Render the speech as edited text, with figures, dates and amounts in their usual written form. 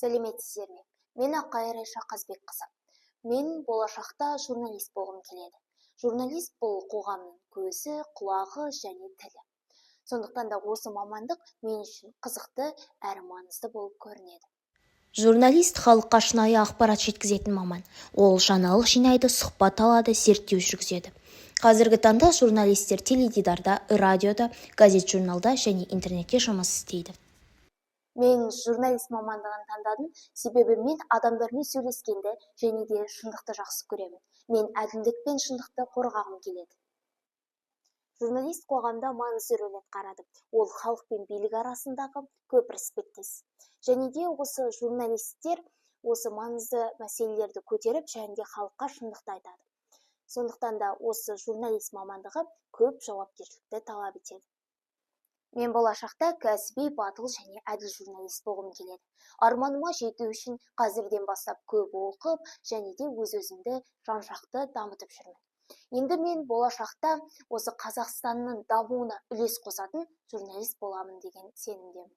Сәлеметсіздер ме? Мен Аққайыр Айша Қазбекқызы. Мен болашақта журналист болғым келеді. Журналист бұл қоғамның көзі, құлағы және тілі. Сондықтан да осы мамандық мен үшін қызықты әрі маңызды болып көрінеді. Журналист халыққа шынайы ақпарат жеткізетін маман. Ол жаңалық жинайды, сұхбат алады, зерттеу жүргізеді. Қазіргі таңда журналистер теледидарда, радиода, газет-журналда және интернетте жұмыс істейді. Мен журналист мамандығын таңдадым, себебі мен адамдармен сөйлескенді және де шындықты жақсы көремін. Мен әділдік пен шындықты қорғағым келеді. Журналист қоғамда маңызды рөл атқарады. Ол халық пен билік арасындағы көпір іспеттес. Және де осы журналисттер осы маңызды мәселелерді көтеріп, және де халыққа шындықты айтады. Сондықтан да осы журналист мамандығы көп жауапкершілікті талап етеді. Мен болашақта кәсіби, батыл және әділ журналист болғым келеді. Арманыма жету үшін қазірден бастап көп оқып, және де өз-өзімді жан-жақты дамытып жүрмін. Енді мен болашақта осы Қазақстанның дамуына үлес қосатын журналист боламын деген сенімдемін.